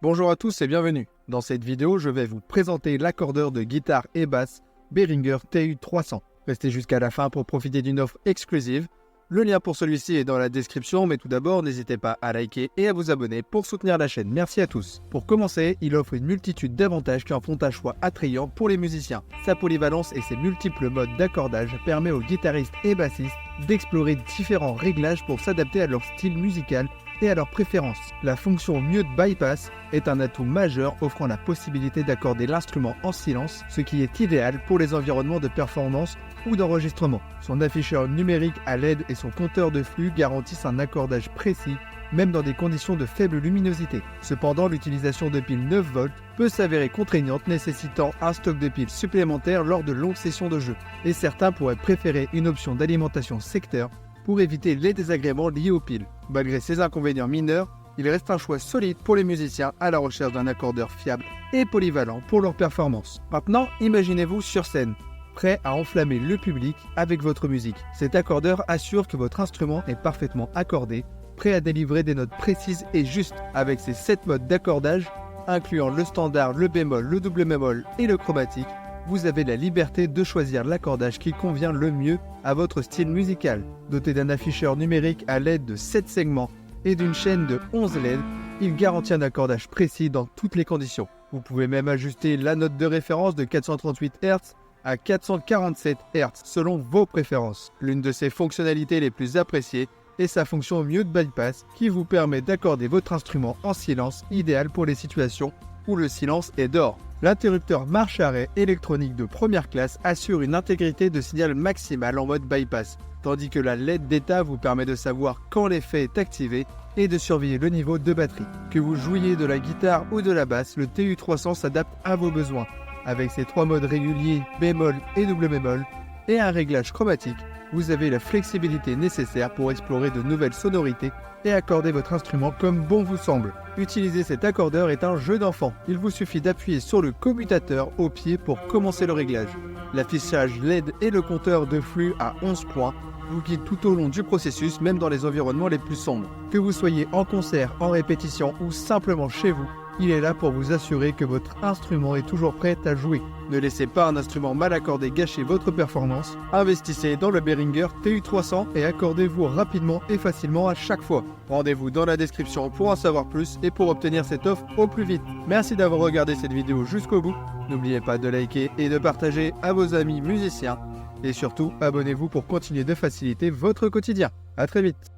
Bonjour à tous et bienvenue. Dans cette vidéo, je vais vous présenter l'accordeur de guitare et basse Behringer TU300. Restez jusqu'à la fin pour profiter d'une offre exclusive. Le lien pour celui-ci est dans la description, mais tout d'abord, n'hésitez pas à liker et à vous abonner pour soutenir la chaîne. Merci à tous. Pour commencer, il offre une multitude d'avantages qui en font un choix attrayant pour les musiciens. Sa polyvalence et ses multiples modes d'accordage permettent aux guitaristes et bassistes d'explorer différents réglages pour s'adapter à leur style musical et à leurs préférences. La fonction mute bypass est un atout majeur offrant la possibilité d'accorder l'instrument en silence, ce qui est idéal pour les environnements de performance ou d'enregistrement. Son afficheur numérique à LED et son compteur de flux garantissent un accordage précis, même dans des conditions de faible luminosité. Cependant, l'utilisation de piles 9 volts peut s'avérer contraignante, nécessitant un stock de piles supplémentaire lors de longues sessions de jeu. Et certains pourraient préférer une option d'alimentation secteur pour éviter les désagréments liés aux piles. Malgré ces inconvénients mineurs, il reste un choix solide pour les musiciens à la recherche d'un accordeur fiable et polyvalent pour leur performance. Maintenant, imaginez-vous sur scène, prêt à enflammer le public avec votre musique. Cet accordeur assure que votre instrument est parfaitement accordé, prêt à délivrer des notes précises et justes. Avec ses 7 modes d'accordage, incluant le standard, le bémol, le double bémol et le chromatique, vous avez la liberté de choisir l'accordage qui convient le mieux à votre style musical. Doté d'un afficheur numérique à l'aide de 7 segments et d'une chaîne de 11 LED, il garantit un accordage précis dans toutes les conditions. Vous pouvez même ajuster la note de référence de 438 Hz à 447 Hz selon vos préférences. L'une de ses fonctionnalités les plus appréciées est sa fonction mute bypass qui vous permet d'accorder votre instrument en silence, idéal pour les situations où le silence est d'or. L'interrupteur marche-arrêt électronique de première classe assure une intégrité de signal maximale en mode bypass, tandis que la LED d'état vous permet de savoir quand l'effet est activé et de surveiller le niveau de batterie. Que vous jouiez de la guitare ou de la basse, le TU300 s'adapte à vos besoins. Avec ses 3 modes réguliers, bémol et double bémol, et un réglage chromatique, vous avez la flexibilité nécessaire pour explorer de nouvelles sonorités et accorder votre instrument comme bon vous semble. Utiliser cet accordeur est un jeu d'enfant. Il vous suffit d'appuyer sur le commutateur au pied pour commencer le réglage. L'affichage LED et le compteur de flux à 11 points vous guident tout au long du processus, même dans les environnements les plus sombres. Que vous soyez en concert, en répétition ou simplement chez vous, il est là pour vous assurer que votre instrument est toujours prêt à jouer. Ne laissez pas un instrument mal accordé gâcher votre performance. Investissez dans le Behringer TU300 et accordez-vous rapidement et facilement à chaque fois. Rendez-vous dans la description pour en savoir plus et pour obtenir cette offre au plus vite. Merci d'avoir regardé cette vidéo jusqu'au bout. N'oubliez pas de liker et de partager à vos amis musiciens. Et surtout, abonnez-vous pour continuer de faciliter votre quotidien. À très vite.